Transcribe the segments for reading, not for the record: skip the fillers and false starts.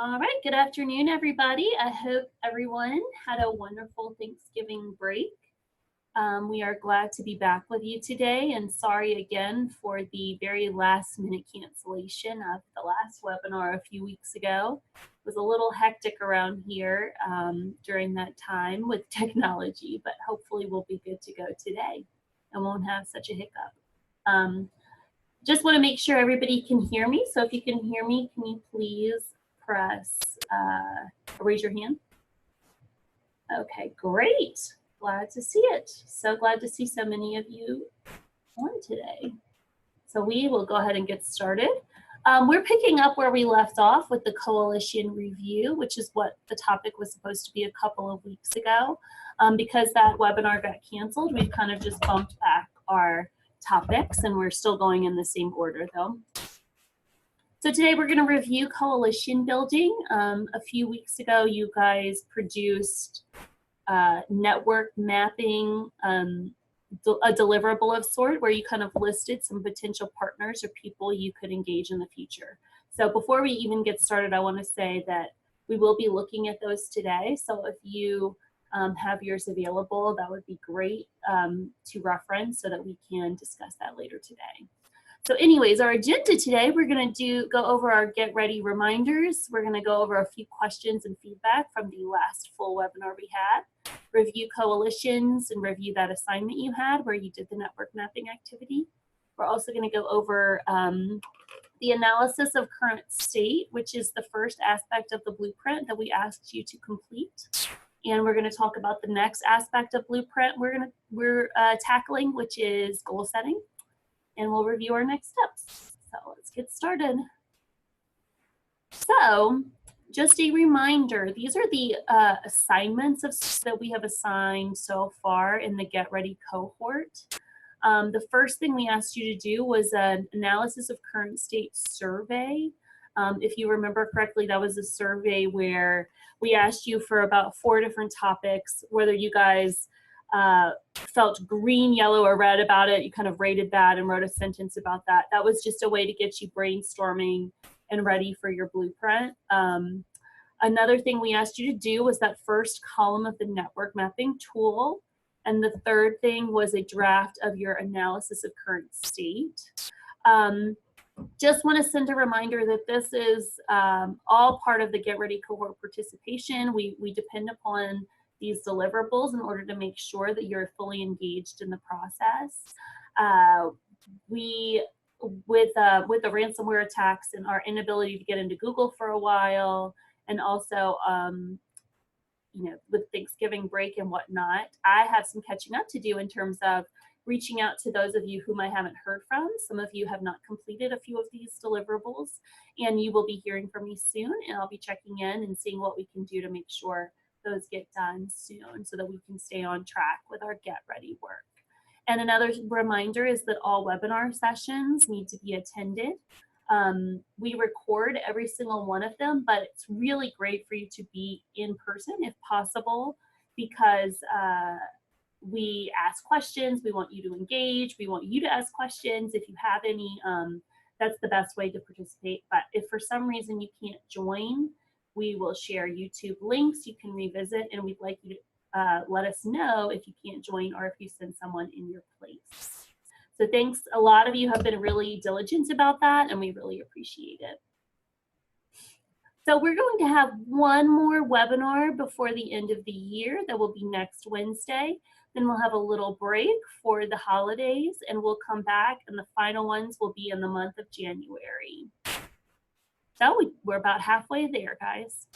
All right, good afternoon, everybody. I hope everyone had a wonderful Thanksgiving break. We are glad to be back with you today, and sorry again for the very last minute cancellation of the last webinar a few weeks ago. It was a little hectic around here during that time with technology, but hopefully we'll be good to go today and won't have such a hiccup. Just want to make sure everybody can hear me. So if you can hear me, can you please raise your hand? Okay, great. Glad to see it. So glad to see so many of you on today. So we will go ahead and get started. We're picking up where we left off with the coalition review, which is what the topic was supposed to be a couple of weeks ago. Because that webinar got canceled, we've kind of just bumped back our topics, and we're still going in the same order though. So today we're going to review coalition building. A few weeks ago, you guys produced network mapping, a deliverable of sort, where you kind of listed some potential partners or people you could engage in the future. So before we even get started, I want to say that we will be looking at those today. So if you have yours available, that would be great to reference so that we can discuss that later today. So anyways, our agenda today, we're going to go over our get ready reminders. We're going to go over a few questions and feedback from the last full webinar we had, review coalitions and review that assignment you had where you did the network mapping activity. We're also going to go over the analysis of current state, which is the first aspect of the blueprint that we asked you to complete. And we're going to talk about the next aspect of blueprint we're tackling, which is goal setting. And we'll review our next steps. So let's get started. So just a reminder, these are the assignments that we have assigned so far in the Get Ready cohort. The first thing we asked you to do was an analysis of current state survey. If you remember correctly, that was a survey where we asked you for about 4 different topics, whether you guys felt green, yellow, or red about it. You kind of rated that and wrote a sentence about that. That was just a way to get you brainstorming and ready for your blueprint. Another thing we asked you to do was that first column of the network mapping tool. And the third thing was a draft of your analysis of current state. Just want to send a reminder that this is all part of the Get Ready cohort participation. We depend upon these deliverables in order to make sure that you're fully engaged in the process. With the ransomware attacks and our inability to get into Google for a while, and also with Thanksgiving break and whatnot, I have some catching up to do in terms of reaching out to those of you whom I haven't heard from. Some of you have not completed a few of these deliverables, and you will be hearing from me soon, and I'll be checking in and seeing what we can do to make sure those get done soon so that we can stay on track with our Get Ready work. And another reminder is that all webinar sessions need to be attended. We record every single one of them, but it's really great for you to be in person if possible, because we ask questions, we want you to engage, we want you to ask questions. If you have any, that's the best way to participate. But if for some reason you can't join, we will share YouTube links you can revisit, and we'd like you to let us know if you can't join or if you send someone in your place. So thanks. A lot of you have been really diligent about that, and we really appreciate it. So we're going to have one more webinar before the end of the year. That will be next Wednesday. Then we'll have a little break for the holidays, and we'll come back, and the final ones will be in the month of January. So we're about halfway there, guys.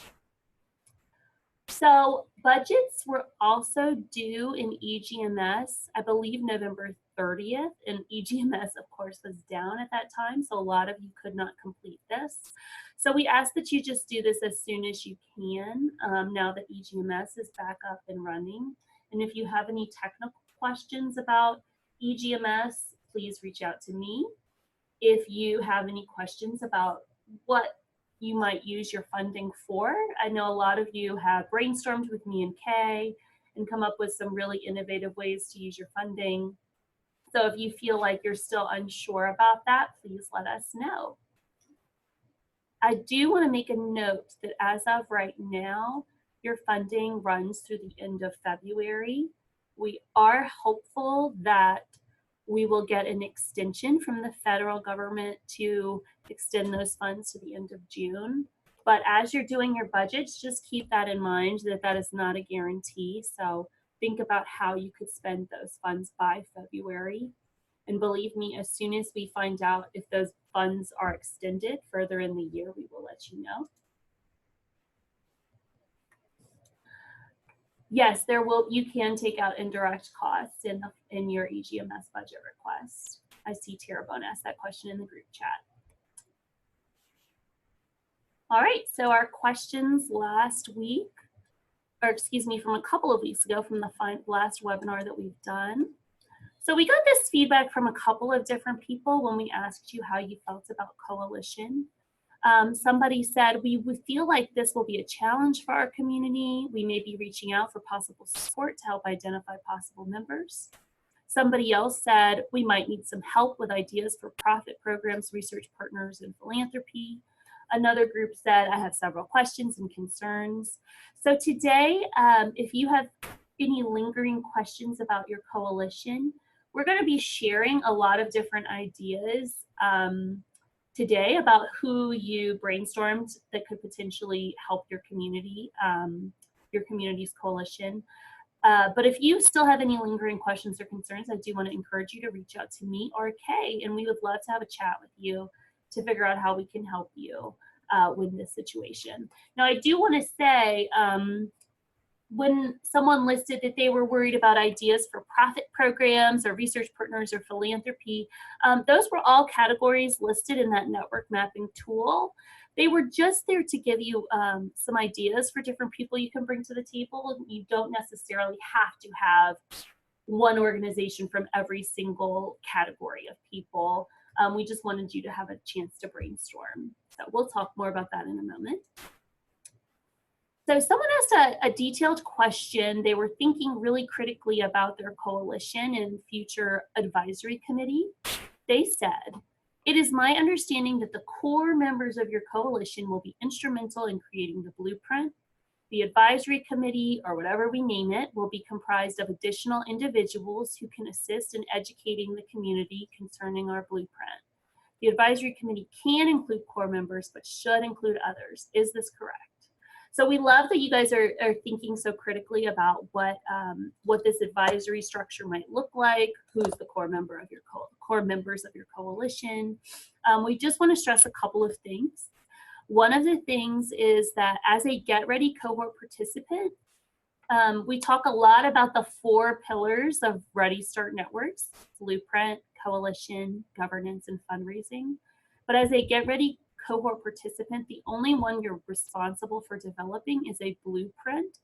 So budgets were also due in EGMS, I believe November 30th, and EGMS, of course, was down at that time, so a lot of you could not complete this. So we ask that you just do this as soon as you can, now that EGMS is back up and running. And if you have any technical questions about EGMS, please reach out to me. If you have any questions about what you might use your funding for, I know a lot of you have brainstormed with me and Kay and come up with some really innovative ways to use your funding. So if you feel like you're still unsure about that, please let us know. I do want to make a note that as of right now, your funding runs through the end of February. We are hopeful that we will get an extension from the federal government to extend those funds to the end of June. But as you're doing your budgets, just keep that in mind that that is not a guarantee. So think about how you could spend those funds by February. And believe me, as soon as we find out if those funds are extended further in the year, we will let you know. Yes, there will. You can take out indirect costs in your EGMS budget request. I see Terrebonne asked that question in the group chat. All right, so our questions last week, or excuse me, from a couple of weeks ago from the last webinar that we've done. So we got this feedback from a couple of different people when we asked you how you felt about coalition. Somebody said, we would feel like this will be a challenge for our community. We may be reaching out for possible support to help identify possible members. Somebody else said, we might need some help with ideas for profit programs, research partners, and philanthropy. Another group said, I have several questions and concerns. So today, if you have any lingering questions about your coalition, we're going to be sharing a lot of different ideas today about who you brainstormed that could potentially help your community, your community's coalition. But if you still have any lingering questions or concerns, I do want to encourage you to reach out to me or Kay, and we would love to have a chat with you to figure out how we can help you with this situation. Now, I do want to say, when someone listed that they were worried about ideas for profit programs or research partners or philanthropy, those were all categories listed in that network mapping tool. They were just there to give you some ideas for different people you can bring to the table. You don't necessarily have to have one organization from every single category of people. We just wanted you to have a chance to brainstorm. So we'll talk more about that in a moment. So someone asked a detailed question. They were thinking really critically about their coalition and future advisory committee. They said, it is my understanding that the core members of your coalition will be instrumental in creating the blueprint. The advisory committee, or whatever we name it, will be comprised of additional individuals who can assist in educating the community concerning our blueprint. The advisory committee can include core members, but should include others. Is this correct? So we love that you guys are thinking so critically about what this advisory structure might look like, who's the core member of your core members of your coalition. We just want to stress a couple of things. One of the things is that as a Get Ready cohort participant, we talk a lot about the 4 pillars of Ready Start Networks: blueprint, coalition, governance, and fundraising. But as a Get Ready cohort participant, the only one you're responsible for developing is a blueprint.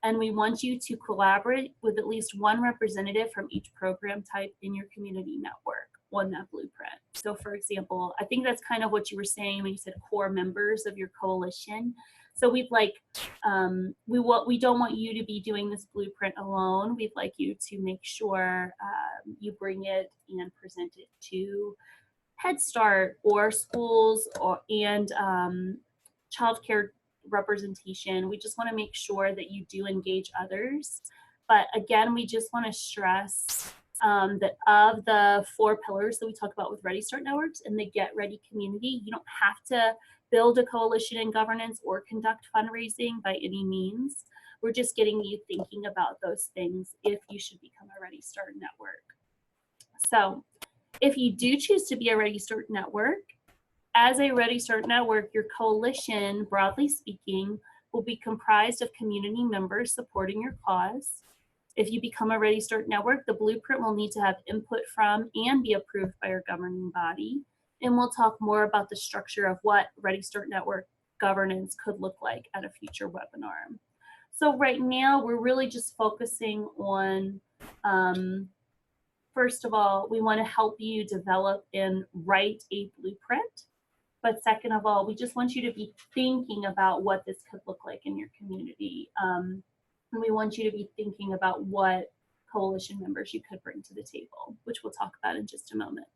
And we want you to collaborate with at least one representative from each program type in your community network on that blueprint. So for example, I think that's kind of what you were saying when you said core members of your coalition. So we'd like, we don't want you to be doing this blueprint alone. We'd like you to make sure you bring it and present it to Head Start or schools and childcare representation. We just want to make sure that you do engage others. But again, we just want to stress that of the 4 pillars that we talk about with Ready Start Networks and the Get Ready community, you don't have to build a coalition in governance or conduct fundraising by any means. We're just getting you thinking about those things if you should become a Ready Start Network. So if you do choose to be a Ready Start Network, as a Ready Start Network, your coalition, broadly speaking, will be comprised of community members supporting your cause. If you become a Ready Start Network, the blueprint will need to have input from and be approved by your governing body. And we'll talk more about the structure of what Ready Start Network governance could look like at a future webinar. So right now, we're really just focusing on first of all, we want to help you develop and write a blueprint. But second of all, we just want you to be thinking about what this could look like in your community. And we want you to be thinking about what coalition members you could bring to the table, which we'll talk about in just a moment.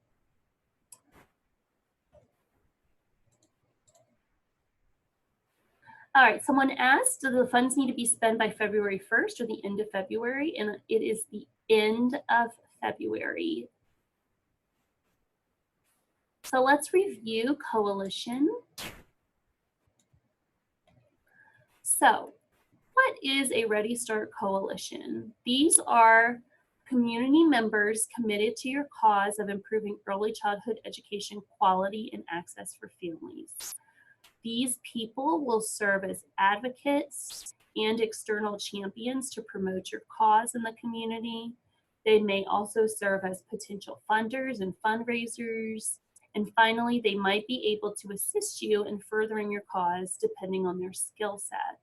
All right, someone asked, do the funds need to be spent by February 1st or the end of February? And it is the end of February. So let's review coalition. So what is a Ready Start coalition? These are community members committed to your cause of improving early childhood education quality and access for families. These people will serve as advocates and external champions to promote your cause in the community. They may also serve as potential funders and fundraisers. And finally, they might be able to assist you in furthering your cause depending on their skill set.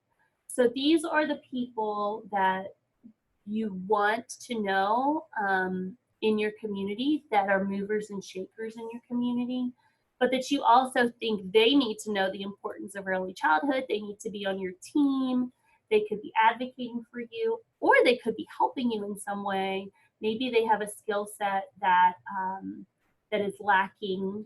So these are the people that you want to know in your community that are movers and shakers in your community, but that you also think they need to know the importance of early childhood. They need to be on your team. They could be advocating for you, or they could be helping you in some way. Maybe they have a skill set that that is lacking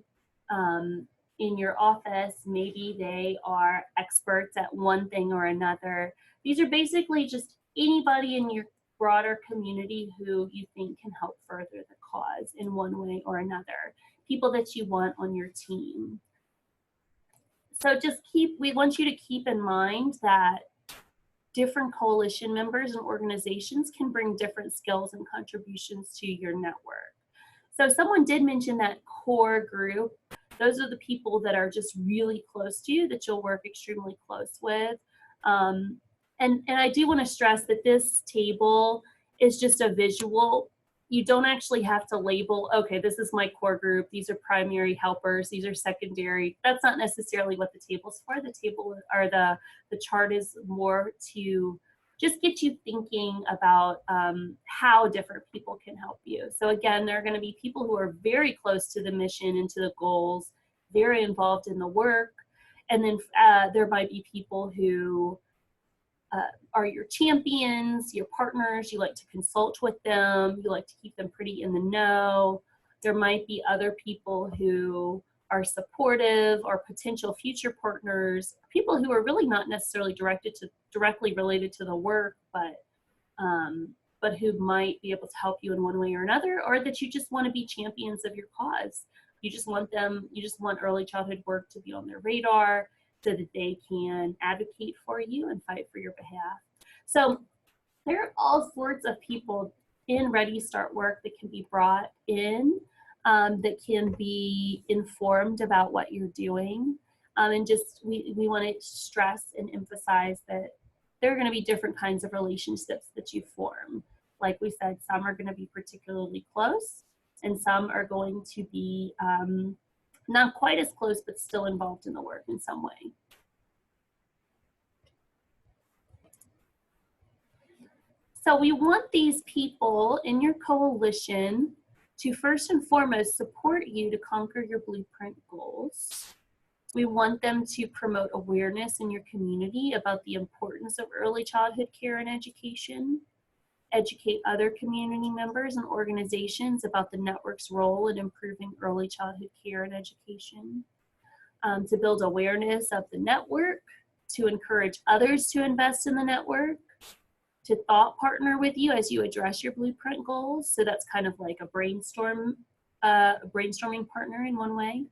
in your office. Maybe they are experts at one thing or another. These are basically just anybody in your broader community who you think can help further the cause in one way or another, people that you want on your team. So we want you to keep in mind that different coalition members and organizations can bring different skills and contributions to your network. So someone did mention that core group. Those are the people that are just really close to you, that you'll work extremely close with. And I do want to stress that this table is just a visual. You don't actually have to label, okay, this is my core group, these are primary helpers, these are secondary. That's not necessarily what the table's for. The table or the chart is more to just get you thinking about how different people can help you. So again, there are going to be people who are very close to the mission and to the goals, very involved in the work. And then there might be people who are your champions, your partners. You like to consult with them. You like to keep them pretty in the know. There might be other people who are supportive or potential future partners, people who are really not necessarily directly related to the work, but who might be able to help you in one way or another, or that you just want to be champions of your cause. You just want early childhood work to be on their radar so that they can advocate for you and fight for your behalf. So there are all sorts of people in Ready Start work that can be brought in, that can be informed about what you're doing. And just we want to stress and emphasize that there are going to be different kinds of relationships that you form. Like we said, some are going to be particularly close, and some are going to be not quite as close, but still involved in the work in some way. So we want these people in your coalition to first and foremost support you to conquer your blueprint goals. We want them to promote awareness in your community about the importance of early childhood care and education, educate other community members and organizations about the network's role in improving early childhood care and education, to build awareness of the network, to encourage others to invest in the network, to thought partner with you as you address your blueprint goals. So that's kind of like a brainstorming partner in one way,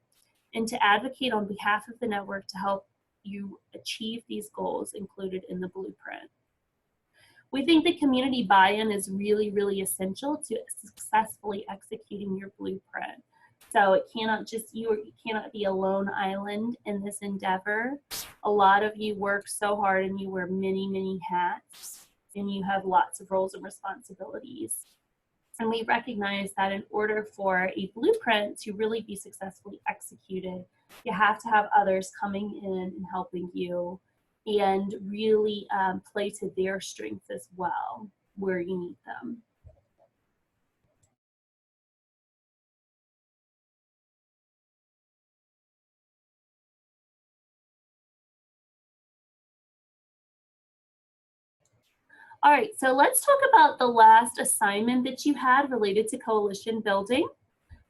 and to advocate on behalf of the network to help you achieve these goals included in the blueprint. We think that community buy-in is really, really essential to successfully executing your blueprint. So it cannot you cannot be a lone island in this endeavor. A lot of you work so hard and you wear many, many hats, and you have lots of roles and responsibilities. And we recognize that in order for a blueprint to really be successfully executed, you have to have others coming in and helping you, and really play to their strengths as well where you need them. All right, so let's talk about the last assignment that you had related to coalition building.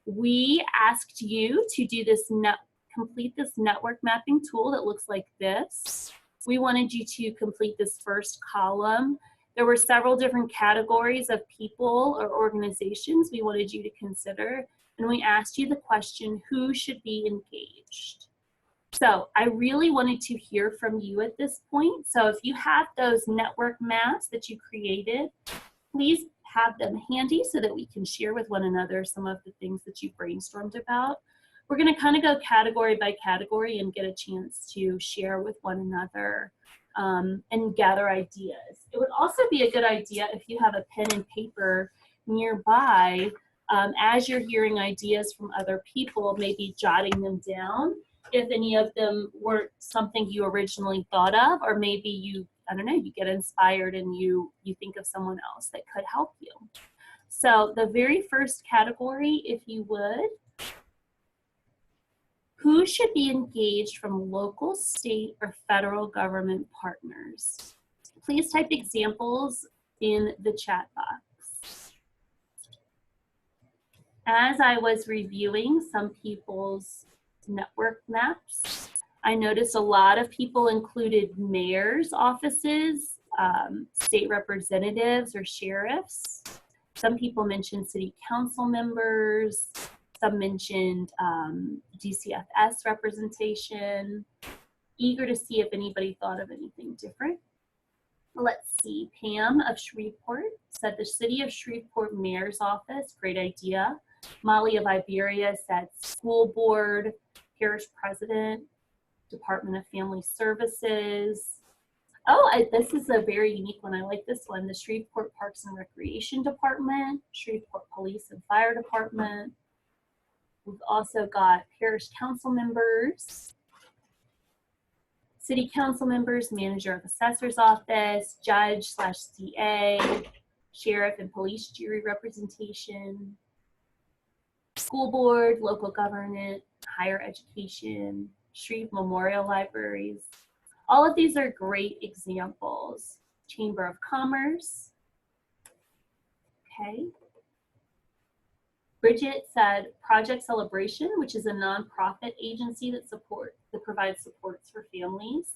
We asked you to do complete this network mapping tool that looks like this. we wanted you to complete this first column. There were several different categories of people or organizations we wanted you to consider, and we asked you the question, who should be engaged? So I really wanted to hear from you at this point. So if you have those network maps that you created, please have them handy so that we can share with one another some of the things that you brainstormed about. We're going to kind of go category by category and get a chance to share with one another and gather ideas. It would also be a good idea if you have a pen and paper nearby as you're hearing ideas from other people, maybe jotting them down if any of them weren't something you originally thought of, or maybe you, I don't know, you get inspired and you think of someone else that could help you. So the very first category, if you would, who should be engaged from local, state, or federal government partners? Please type examples in the chat box. As I was reviewing some people's network maps, I noticed a lot of people included mayor's offices, state representatives or sheriffs. Some people mentioned city council members. Some mentioned DCFS representation. Eager to see if anybody thought of anything different. Let's see, Pam of Shreveport said the city of Shreveport mayor's office, great idea. Molly of Iberia said school board, parish president, Department of Family Services. Oh, this is a very unique one. I like this one. The Shreveport Parks and Recreation Department, Shreveport Police and Fire Department. We've also got parish council members, city council members, manager of assessor's office, judge/CA, sheriff and police jury representation, school board, local government, higher education, Shreve Memorial Libraries. All of these are great examples. Chamber of Commerce. Okay. Bridget said Project Celebration, which is a nonprofit agency that provides supports for families.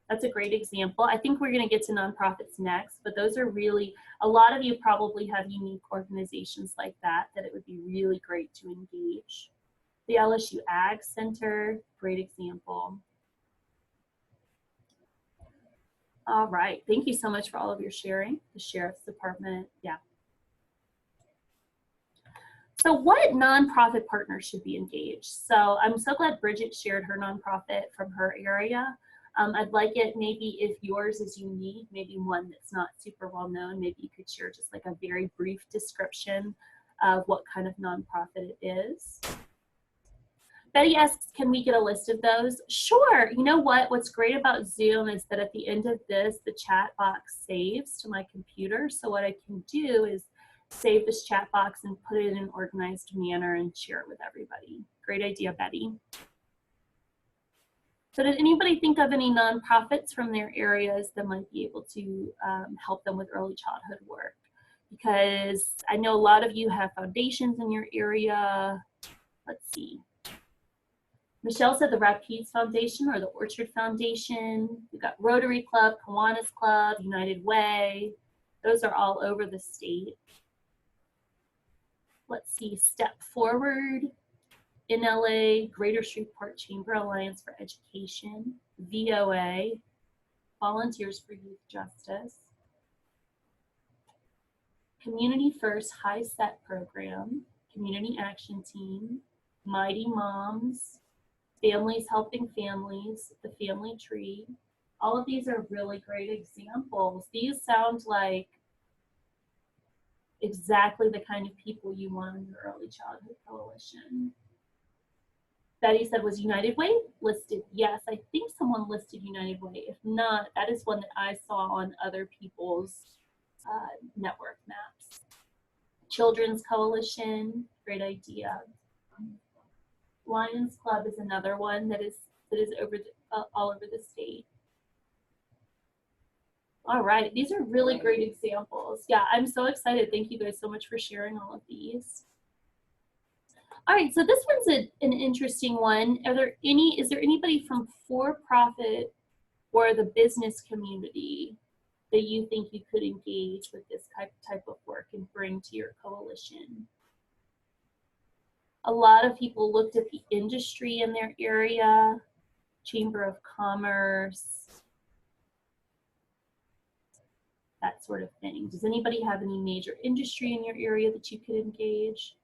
That's a great example. I think we're going to get to nonprofits next, but those are really, a lot of you probably have unique organizations like that it would be really great to engage. The LSU Ag Center, great example. All right, thank you so much for all of your sharing. The Sheriff's Department, yeah. So what nonprofit partners should be engaged? So I'm so glad Bridget shared her nonprofit from her area. I'd like it maybe if yours is unique, maybe one that's not super well known, maybe you could share just like a very brief description of what kind of nonprofit it is. Betty asks, can we get a list of those? Sure. You know what? What's great about Zoom is that at the end of this, the chat box saves to my computer. So what I can do is save this chat box and put it in an organized manner and share it with everybody. Great idea, Betty. So did anybody think of any nonprofits from their areas that might be able to help them with early childhood work? Because I know a lot of you have foundations in your area. Let's see. Michelle said the Rapides Foundation or the Orchard Foundation. We've got Rotary Club, Kiwanis Club, United Way. Those are all over the state. Let's see, Step Forward, NLA, Greater Shreveport Chamber Alliance for Education, VOA, Volunteers for Youth Justice, Community First High Set Program, Community Action Team, Mighty Moms, Families Helping Families, The Family Tree. All of these are really great examples. These sound like exactly the kind of people you want in your early childhood coalition. Betty said, was United Way listed? Yes, I think someone listed United Way. If not, that is one that I saw on other people's network maps. Children's Coalition, great idea. Lions Club is another one that is over all over the state. All right, these are really great examples. Yeah, I'm so excited. Thank you guys so much for sharing all of these. All right, so this one's an interesting one. Is there anybody from for-profit or the business community that you think you could engage with this type of work and bring to your coalition? A lot of people looked at the industry in their area, Chamber of Commerce, that sort of thing. Does anybody have any major industry in your area that you could engage?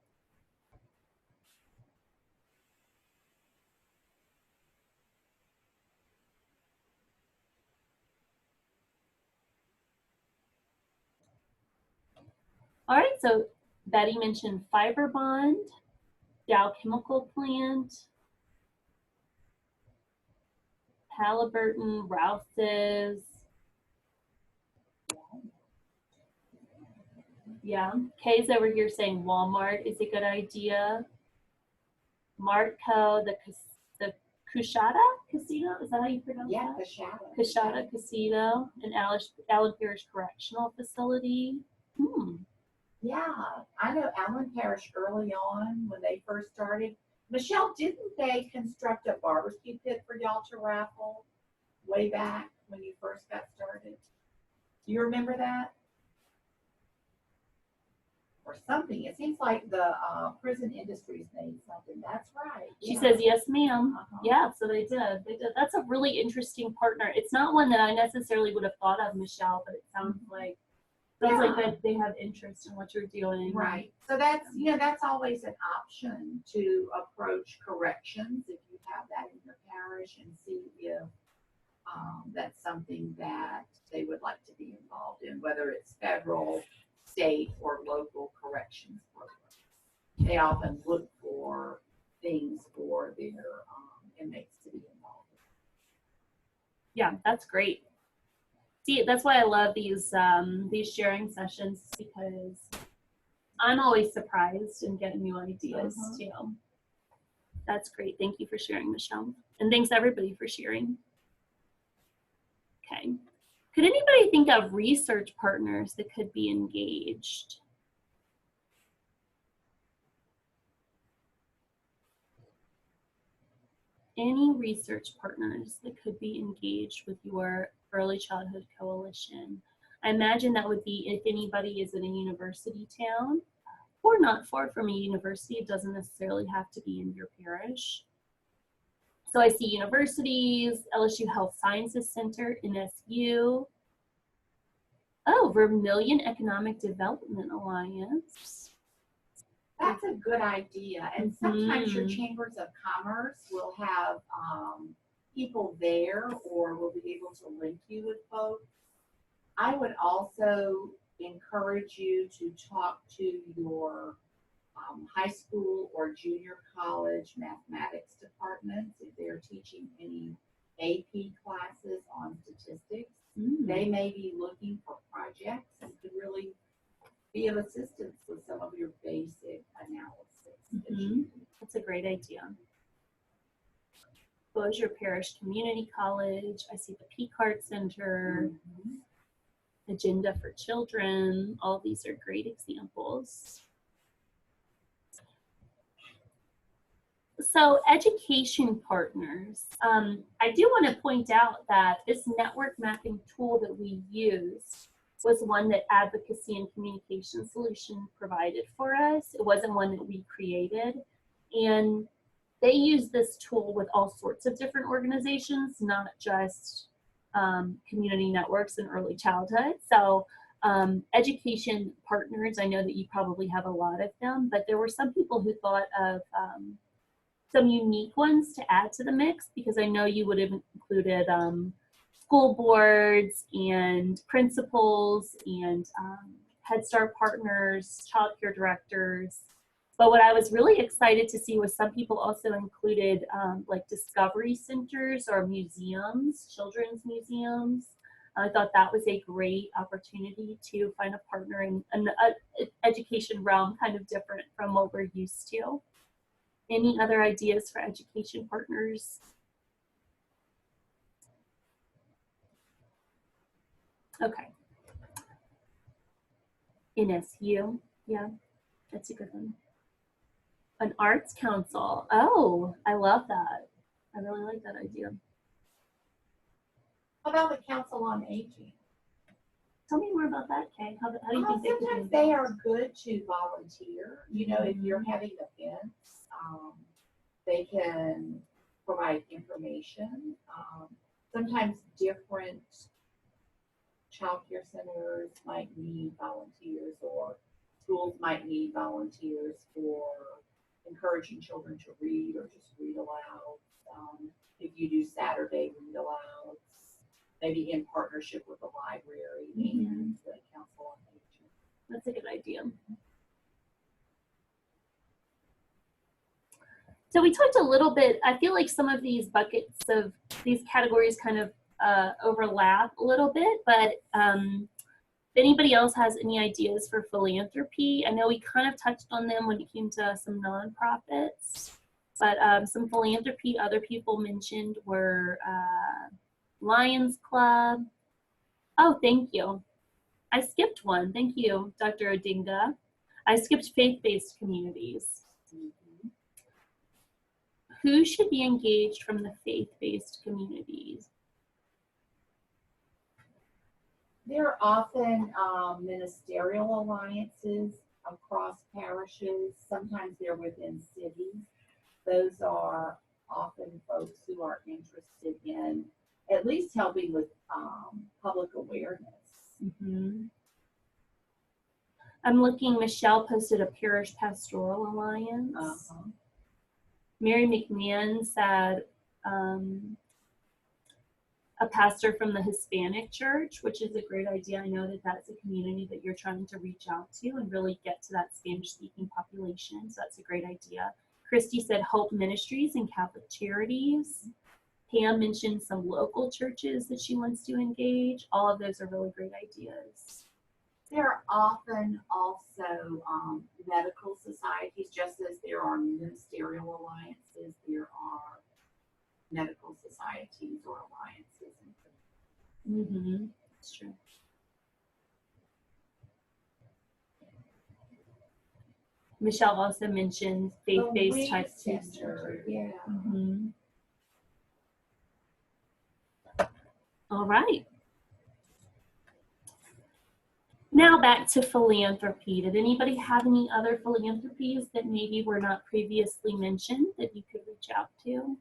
All right, so Betty mentioned Fiber Bond, Dow Chemical Plant, Halliburton, Rouse's. Yeah, Kay's over here saying Walmart is a good idea. Martco, the Cushata Casino, is that how you pronounce Yeah, that? Cushata. Cushata Casino and Allen Parish Correctional Facility. Yeah, I know Allen Parish early on when they first started. Michelle, didn't they construct a barbecue pit for y'all to raffle way back when you first got started? Do you remember that? Or something. It seems like the prison industries made something. That's right. She Yeah. says, yes, ma'am. Uh-huh. Yeah, so they did. They did. That's a really interesting partner. It's not one that I necessarily would have thought of, Michelle, but it sounds like they have interest in what you're doing. Right. So that's, that's always an option to approach corrections if you have that in your parish and see if that's something that they would like to be involved in, whether it's federal, state, or local corrections programs. They often look for things for their inmates to be involved in. Yeah, that's great. See, that's why I love these sharing sessions, because I'm always surprised and getting new ideas too. That's great. Thank you for sharing, Michelle. And thanks everybody for sharing. Okay. Could anybody think of research partners that could be engaged? Any research partners that could be engaged with your early childhood coalition? I imagine that would be if anybody is in a university town or not far from a university. It doesn't necessarily have to be in your parish. So I see universities, LSU Health Sciences Center, NSU. Oh, Vermilion Economic Development Alliance. That's a good idea. And sometimes your chambers of commerce will have people there or will be able to link you with folks. I would also encourage you to talk to your high school or junior college mathematics departments if they're teaching any AP classes on statistics. They may be looking for projects and could really be of assistance with some of your basic analysis. That's a great idea. Bossier Parish Community College. I see the Picard Center. Agenda for Children. All these are great examples. So education partners, I do want to point out that this network mapping tool that we used was one that Advocacy and Communication Solution provided for us. It wasn't one that we created. And they use this tool with all sorts of different organizations, not just community networks and early childhood. So education partners, I know that you probably have a lot of them, but there were some people who thought of some unique ones to add to the mix, because I know you would have included school boards and principals and Head Start partners, child care directors. But what I was really excited to see was some people also included like discovery centers or museums, children's museums. I thought that was a great opportunity to find a partner in an education realm kind of different from what we're used to. Any other ideas for education partners? Okay. NSU, yeah, that's a good one. An arts council. Oh, I love that. I really like that idea. How about the Council on Aging? Tell me more about that, Kay. How do you think they could Sometimes be they involved? are good to volunteer. You know, if you're having events, they can provide information. Sometimes different child care centers might need volunteers, or schools might need volunteers for encouraging children to read or just read aloud. If you do Saturday read alouds, maybe in partnership with the library and the Council on Aging. That's a good idea. So we talked a little bit, I feel like some of these buckets of these categories kind of overlap a little bit, but if anybody else has any ideas for philanthropy, I know we kind of touched on them when it came to some nonprofits, but some philanthropy other people mentioned were Lions Club. Oh, thank you. I skipped one. Thank you, Dr. Odinga. I skipped faith-based communities. Who should be engaged from the faith-based communities? There are often ministerial alliances across parishes. Sometimes they're within cities. Those are often folks who are interested in at least helping with public awareness. Mm-hmm. I'm looking, Michelle posted a Parish Pastoral Alliance. Mary McMahon said a pastor from the Hispanic church, which is a great idea. I know that that's a community that you're trying to reach out to and really get to that Spanish-speaking population, so that's a great idea. Christy said Hope Ministries and Catholic Charities. Pam mentioned some local churches that she wants to engage. All of those are really great ideas. There are often also medical societies, just as there are ministerial alliances, there are medical societies or alliances. Mm-hmm. That's true. Michelle also mentioned faith-based type center. Yeah. Mm-hmm. All right. Now back to philanthropy. Did anybody have any other philanthropies that maybe were not previously mentioned that you could reach out to?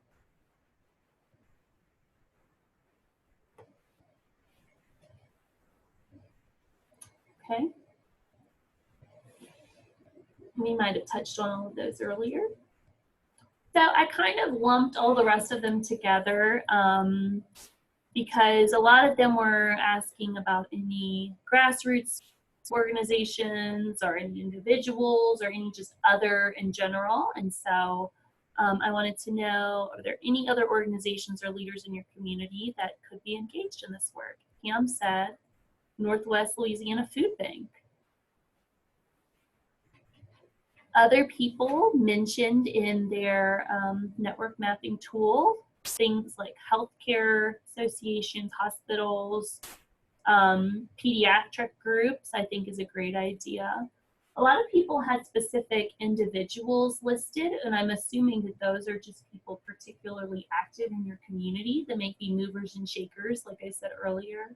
Okay. We might have touched on all of those earlier. So I kind of lumped all the rest of them together because a lot of them were asking about any grassroots organizations or any individuals or any just other in general. And so I wanted to know, are there any other organizations or leaders in your community that could be engaged in this work? Pam said Northwest Louisiana Food Bank. Other people mentioned in their network mapping tool things like healthcare associations, hospitals, pediatric groups, I think is a great idea. A lot of people had specific individuals listed, and I'm assuming that those are just people particularly active in your community that may be movers and shakers, like I said earlier,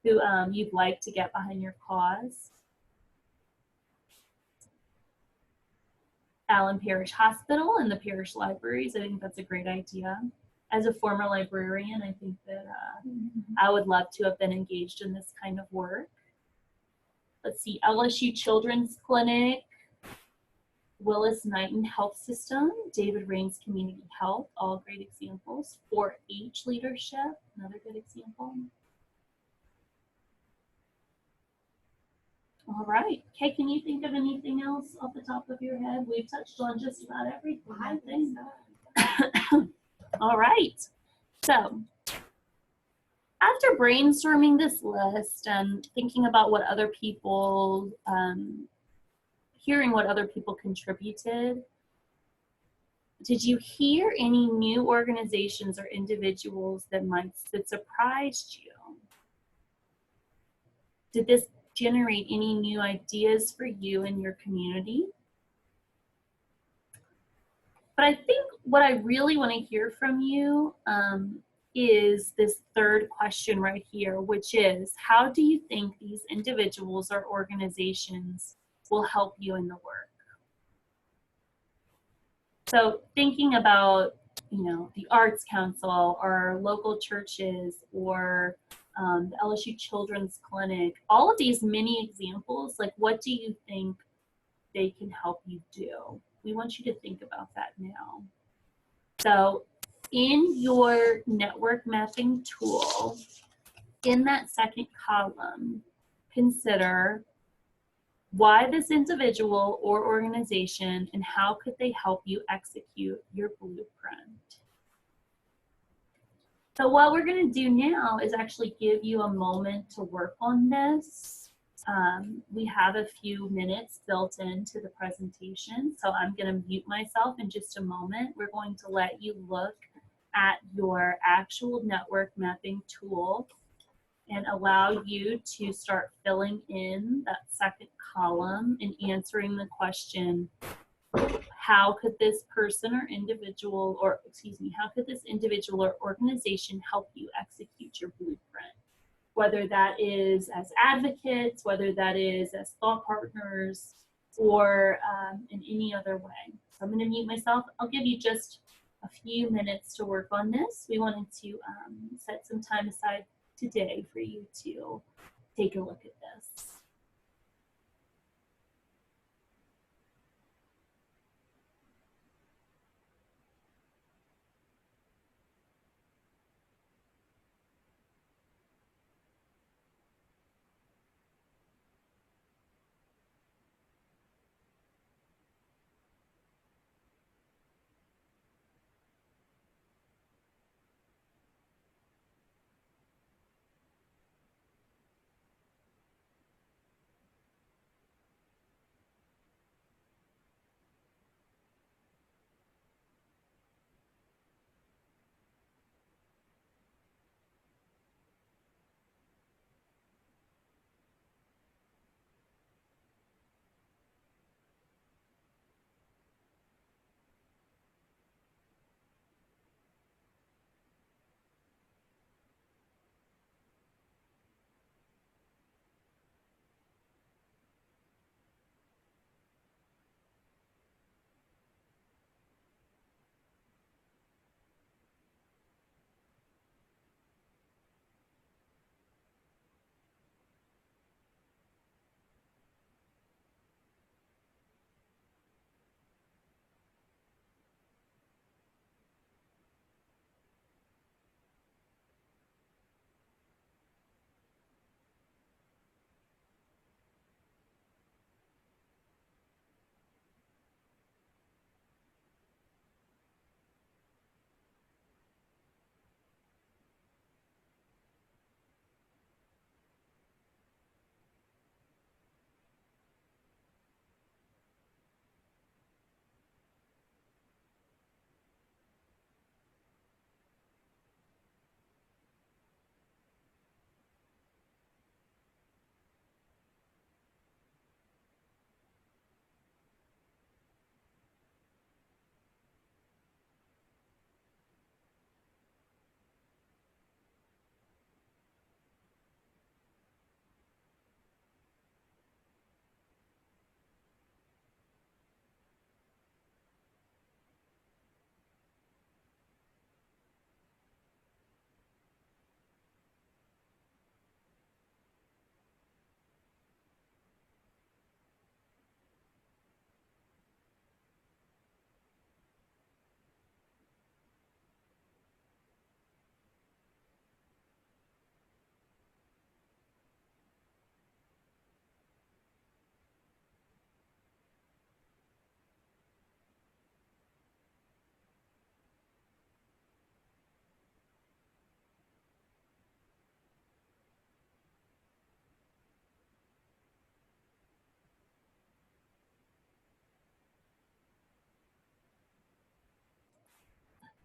who you'd like to get behind your cause. Allen Parish Hospital and the parish libraries, I think that's a great idea. As a former librarian, I think that I would love to have been engaged in this kind of work. Let's see, LSU Children's Clinic, Willis Knighton Health System, David Raines Community Health, all great examples. 4-H leadership, another good example. All right. Kay, can you think of anything else off the top of your head? We've touched on just about everything, I think. All right. So after brainstorming this list and thinking about what other people, hearing what other people contributed, did you hear any new organizations or individuals that surprised you? Did this generate any new ideas for you and your community? But I think what I really want to hear from you is this third question right here, which is, how do you think these individuals or organizations will help you in the work? So thinking about, the Arts Council or local churches or the LSU Children's Clinic, all of these mini examples, like what do you think they can help you do? We want you to think about that now. So in your network mapping tool, in that second column, consider why this individual or organization and how could they help you execute your blueprint. So what we're going to do now is actually give you a moment to work on this. We have a few minutes built into the presentation, so I'm going to mute myself in just a moment. We're going to let you look at your actual network mapping tool and allow you to start filling in that second column and answering the question, how could this person or individual, or excuse me, how could this individual or organization help you execute your blueprint? Whether that is as advocates, whether that is as thought partners, or in any other way. So I'm going to mute myself. I'll give you just a few minutes to work on this. We wanted to set some time aside today for you to take a look at this.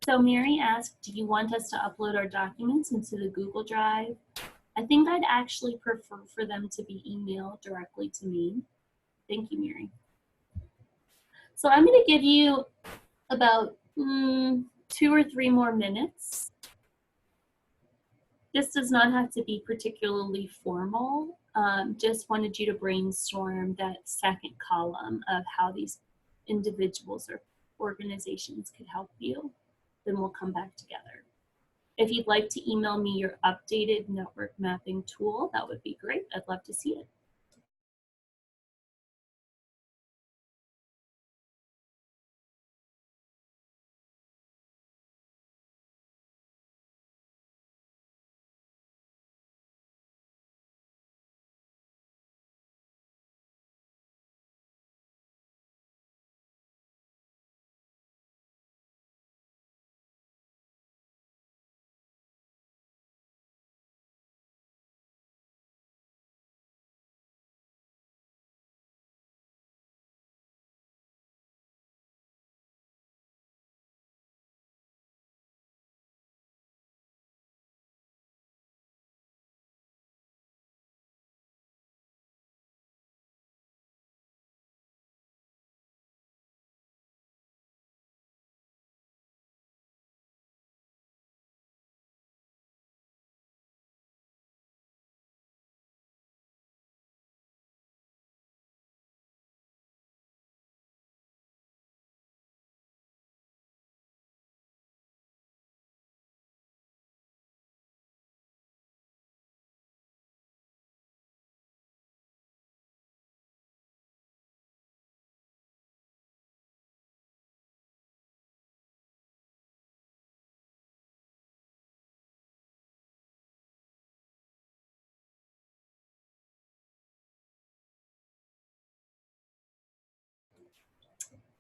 So Mary asked, do you want us to upload our documents into the Google Drive? I think I'd actually prefer for them to be emailed directly to me. Thank you, Mary. So I'm going to give you about 2 or 3 more minutes. This does not have to be particularly formal. Just wanted you to brainstorm that second column of how these individuals or organizations could help you. Then we'll come back together. If you'd like to email me your updated network mapping tool, that would be great. I'd love to see it.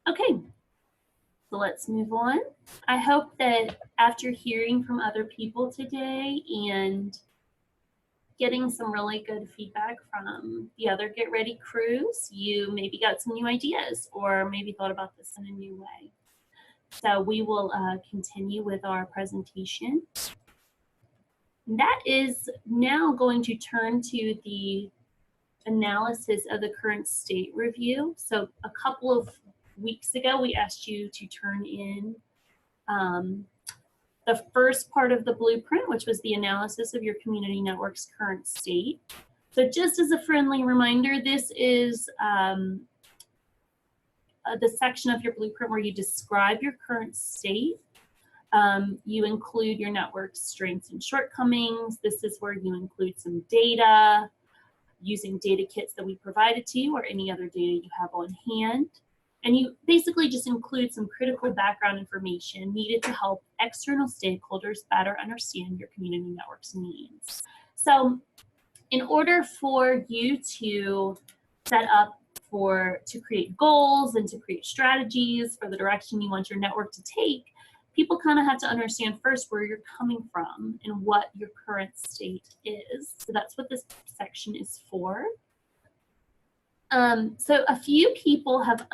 Okay, so let's move on. I hope that after hearing from other people today and getting some really good feedback from the other Get Ready crews, you maybe got some new ideas or maybe thought about this in a new way. So we will continue with our presentation. And that is now going to turn to the analysis of the current state review. So a couple of weeks ago, we asked you to turn in the first part of the blueprint, which was the analysis of your community network's current state. So just as a friendly reminder, this is the section of your blueprint where you describe your current state. You include your network's strengths and shortcomings. This is where you include some data, using data kits that we provided to you or any other data you have on hand. And you basically just include some critical background information needed to help external stakeholders better understand your community network's needs. So in order for you to set up to create goals and to create strategies for the direction you want your network to take, people kind of have to understand first where you're coming from and what your current state is. So that's what this section is for. So a few people have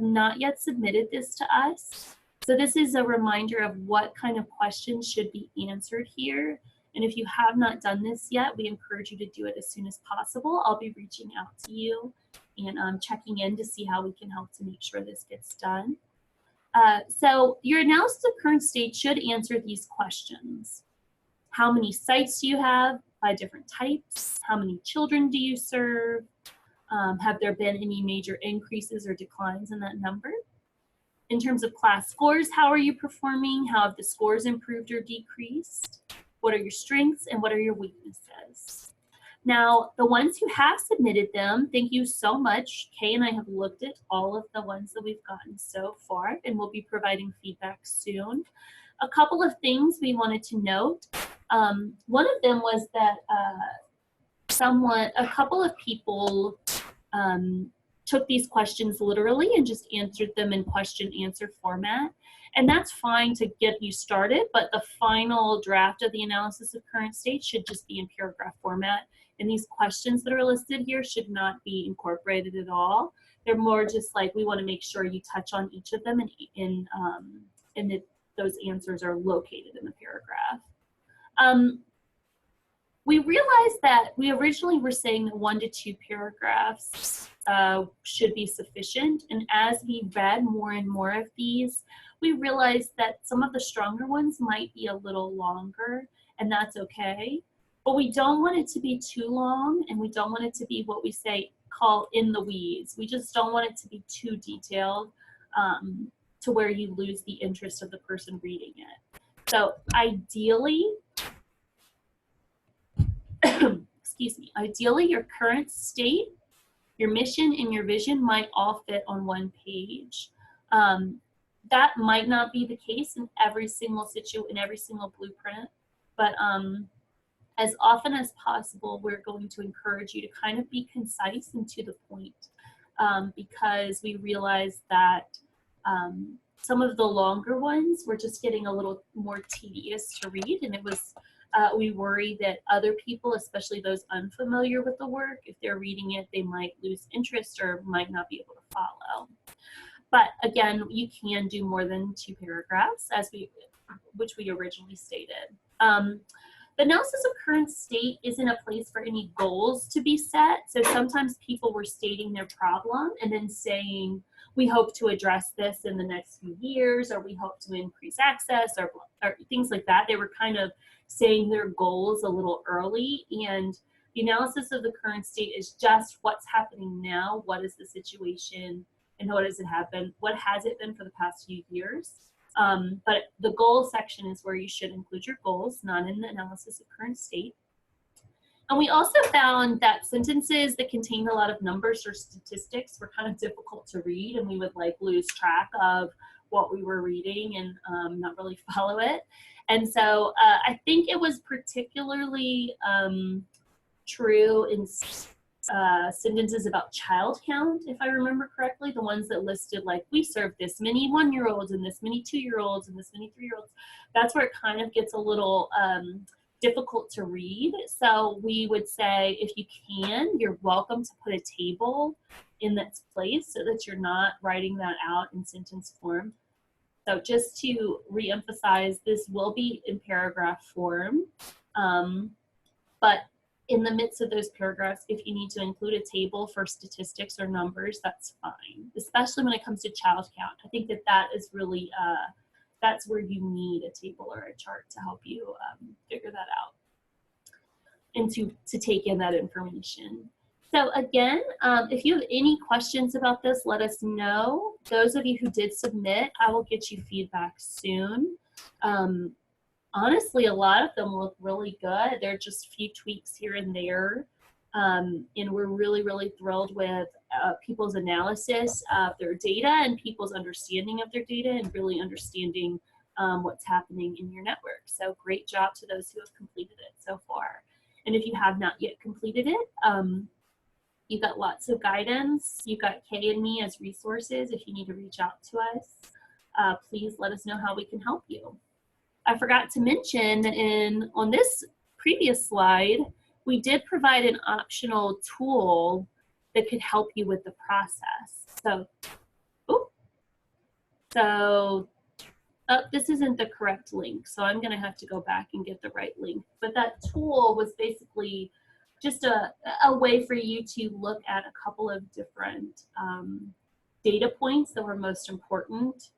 not yet submitted this to us. So this is a reminder of what kind of questions should be answered here. And if you have not done this yet, we encourage you to do it as soon as possible. I'll be reaching out to you and checking in to see how we can help to make sure this gets done. So your analysis of current state should answer these questions. How many sites do you have by different types? How many children do you serve? Have there been any major increases or declines in that number? In terms of class scores, how are you performing? How have the scores improved or decreased? What are your strengths and what are your weaknesses? Now, the ones who have submitted them, thank you so much. Kay and I have looked at all of the ones that we've gotten so far, and we'll be providing feedback soon. A couple of things we wanted to note. One of them was that a couple of people took these questions literally and just answered them in question answer format. And that's fine to get you started, but the final draft of the analysis of current state should just be in paragraph format. And these questions that are listed here should not be incorporated at all. They're more just like, we want to make sure you touch on each of them and that those answers are located in the paragraph. We realized that we originally were saying that 1 to 2 paragraphs should be sufficient. And as we read more and more of these, we realized that some of the stronger ones might be a little longer, and that's okay. But we don't want it to be too long, and we don't want it to be what we call in the weeds. We just don't want it to be too detailed to where you lose the interest of the person reading it. So ideally, excuse me, ideally your current state, your mission, and your vision might all fit on one page. That might not be the case in every single blueprint, but as often as possible, we're going to encourage you to kind of be concise and to the point, because we realize that some of the longer ones were just getting a little more tedious to read, and it was we worry that other people, especially those unfamiliar with the work, if they're reading it, they might lose interest or might not be able to follow. But again, you can do more than 2 paragraphs, which we originally stated. The analysis of current state isn't a place for any goals to be set. So sometimes people were stating their problem and then saying, we hope to address this in the next few years, or we hope to increase access, or things like that. They were kind of saying their goals a little early, and the analysis of the current state is just what's happening now, what is the situation, and what has it been for the past few years. But the goals section is where you should include your goals, not in the analysis of current state. And we also found that sentences that contained a lot of numbers or statistics were kind of difficult to read, and we would lose track of what we were reading and not really follow it. And so I think it was particularly true in sentences about child count, if I remember correctly, the ones that listed we serve this many 1-year-olds and this many 2-year-olds and this many 3-year-olds. That's where it kind of gets a little difficult to read. So we would say, if you can, you're welcome to put a table in that place so that you're not writing that out in sentence form. So just to reemphasize, this will be in paragraph form, but in the midst of those paragraphs, if you need to include a table for statistics or numbers, that's fine, especially when it comes to child count. I think that is really, that's where you need a table or a chart to help you figure that out and to take in that information. So again, if you have any questions about this, let us know. Those of you who did submit, I will get you feedback soon. Honestly, a lot of them look really good. They're just a few tweaks here and there. And we're really, really thrilled with people's analysis of their data and people's understanding of their data and really understanding what's happening in your network. So great job to those who have completed it so far. And if you have not yet completed it, you got lots of guidance. You got Kay and me as resources. If you need to reach out to us, please let us know how we can help you. I forgot to mention on this previous slide, we did provide an optional tool that could help you with the process. This isn't the correct link, so I'm going to have to go back and get the right link. But that tool was basically just a way for you to look at a couple of different data points that were most important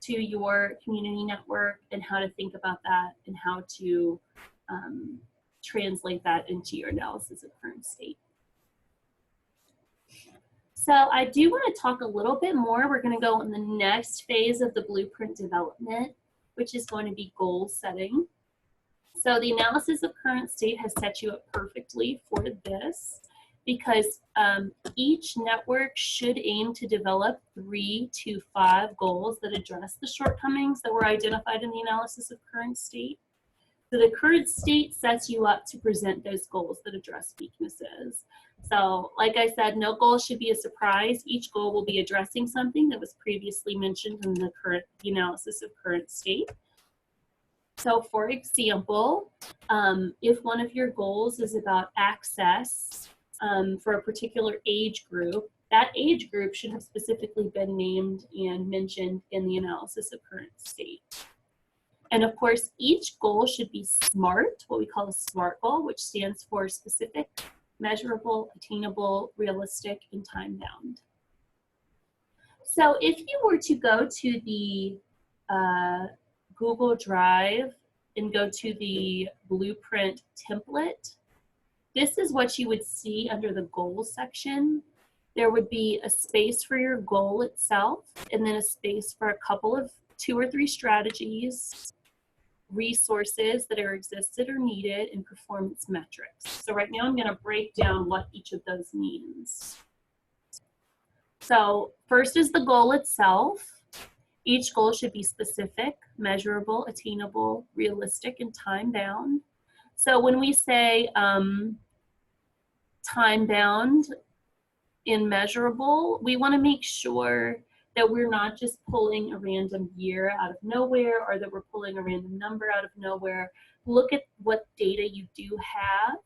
to your community network and how to think about that and how to translate that into your analysis of current state. So I do want to talk a little bit more. We're going to go in the next phase of the blueprint development, which is going to be goal setting. So the analysis of current state has set you up perfectly for this, because each network should aim to develop 3 to 5 goals that address the shortcomings that were identified in the analysis of current state. So the current state sets you up to present those goals that address weaknesses. So like I said, no goal should be a surprise. Each goal will be addressing something that was previously mentioned in the analysis of current state. So for example, if one of your goals is about access for a particular age group, that age group should have specifically been named and mentioned in the analysis of current state. And of course, each goal should be SMART, what we call a SMART goal, which stands for specific, measurable, attainable, realistic, and time-bound. So if you were to go to the Google Drive and go to the blueprint template, this is what you would see under the goals section. There would be a space for your goal itself, and then a space for a couple of 2 or 3 strategies, resources that are existed or needed, and performance metrics. So right now I'm going to break down what each of those means. So first is the goal itself. Each goal should be specific, measurable, attainable, realistic, and time-bound. So when we say time-bound and measurable, we want to make sure that we're not just pulling a random year out of nowhere, or that we're pulling a random number out of nowhere. Look at what data you do have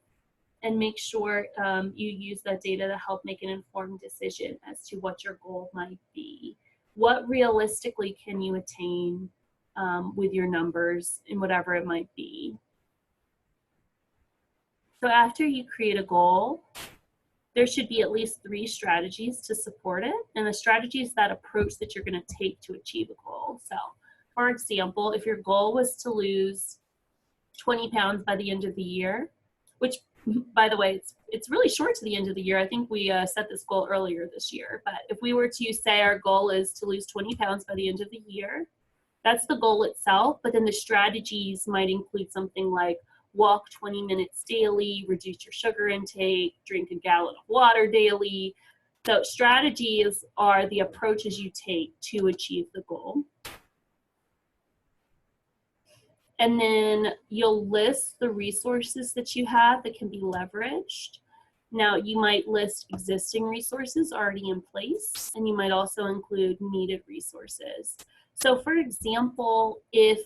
and make sure you use that data to help make an informed decision as to what your goal might be. What realistically can you attain with your numbers and whatever it might be. So after you create a goal, there should be at least 3 strategies to support it. And the strategy is that approach that you're going to take to achieve a goal. So for example, if your goal was to lose 20 pounds by the end of the year, which by the way, it's really short to the end of the year. I think we set this goal earlier this year. But if we were to say our goal is to lose 20 pounds by the end of the year, that's the goal itself. But then the strategies might include something like walk 20 minutes daily, reduce your sugar intake, drink a gallon of water daily. So strategies are the approaches you take to achieve the goal. And then you'll list the resources that you have that can be leveraged. Now, you might list existing resources already in place, and you might also include needed resources. So for example, if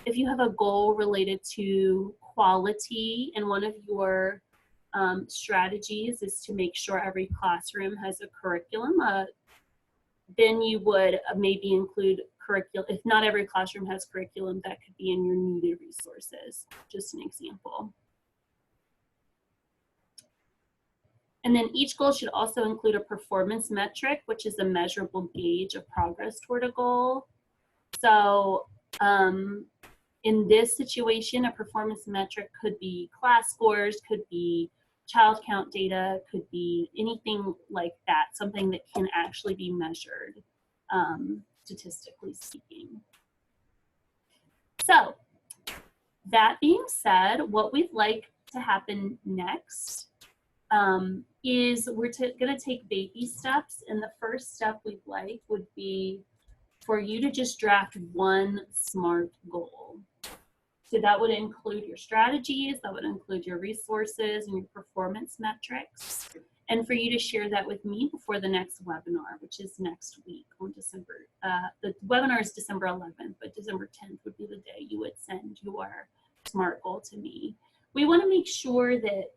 you have a goal related to quality and one of your strategies is to make sure every classroom has a curriculum, then you would maybe include curriculum. If not every classroom has curriculum, that could be in your needed resources, just an example. And then each goal should also include a performance metric, which is a measurable gauge of progress toward a goal. So in this situation, a performance metric could be class scores, could be child count data, could be anything like that, something that can actually be measured, statistically speaking. So that being said, what we'd like to happen next is we're going to take baby steps, and the first step we'd like would be for you to just draft 1 SMART goal. So that would include your strategies, that would include your resources and your performance metrics, and for you to share that with me before the next webinar, which is next week on December. The webinar is December 11th, but December 10th would be the day you would send your SMART goal to me. We want to make sure that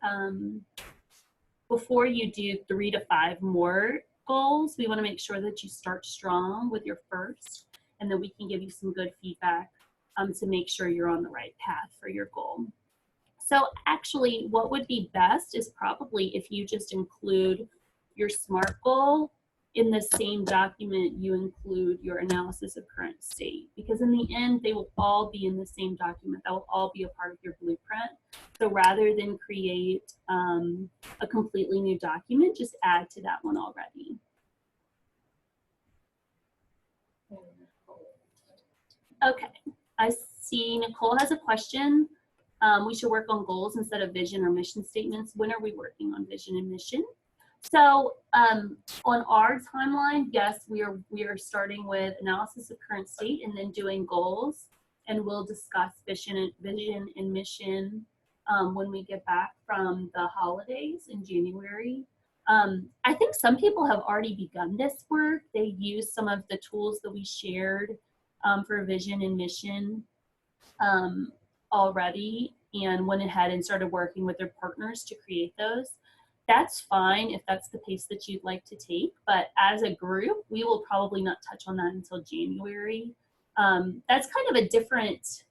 before you do 3 to 5 more goals, we want to make sure that you start strong with your first, and then we can give you some good feedback to make sure you're on the right path for your goal. So actually, what would be best is probably if you just include your SMART goal in the same document you include your analysis of current state, because in the end, they will all be in the same document. That will all be a part of your blueprint. So rather than create a completely new document, just add to that one already. Okay, I see Nicole has a question. We should work on goals instead of vision or mission statements. When are we working on vision and mission? So on our timeline, yes, we are starting with analysis of current state and then doing goals, and we'll discuss vision and mission when we get back from the holidays in January. I think some people have already begun this work. They use some of the tools that we shared for vision and mission already, and went ahead and started working with their partners to create those. That's fine if that's the pace that you'd like to take, but as a group, we will probably not touch on that until January. That's kind of a different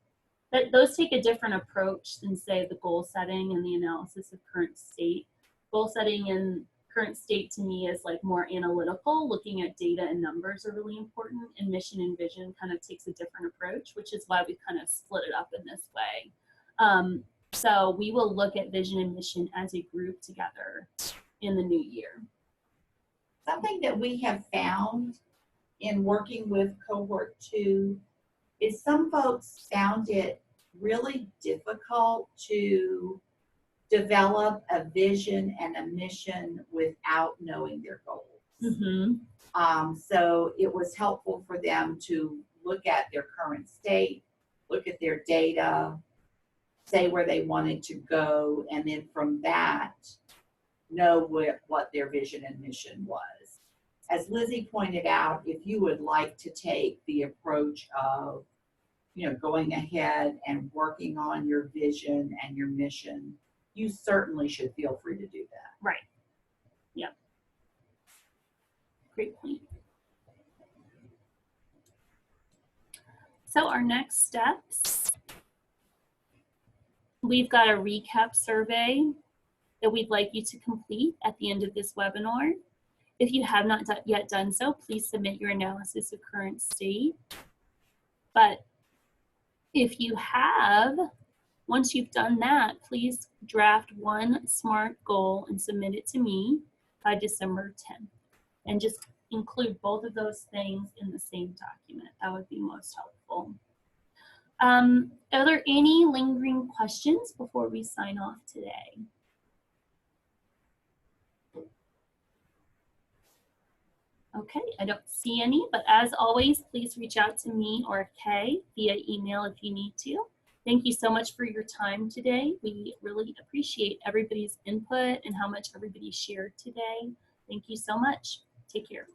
those take a different approach than, say, the goal setting and the analysis of current state. Goal setting and current state to me is like more analytical, looking at data and numbers are really important, and mission and vision kind of takes a different approach, which is why we kind of split it up in this way. So we will look at vision and mission as a group together in the new year. Something that we have found in working with cohort 2 is some folks found it really difficult to develop a vision and a mission without knowing their goals. So it was helpful for them to look at their current state, look at their data, say where they wanted to go, and then from that, know what their vision and mission was. As Lizzie pointed out, if you would like to take the approach of, going ahead and working on your vision and your mission, you certainly should feel free to do that. Right. Yep. Great point. So our next steps, we've got a recap survey that we'd like you to complete at the end of this webinar. If you have not yet done so, please submit your analysis of current state. But if you have, once you've done that, please draft one SMART goal and submit it to me by December 10th. And just include both of those things in the same document. That would be most helpful. Are there any lingering questions before we sign off today? Okay, I don't see any, but as always, please reach out to me or Kay via email if you need to. Thank you so much for your time today. We really appreciate everybody's input and how much everybody shared today. Thank you so much. Take care.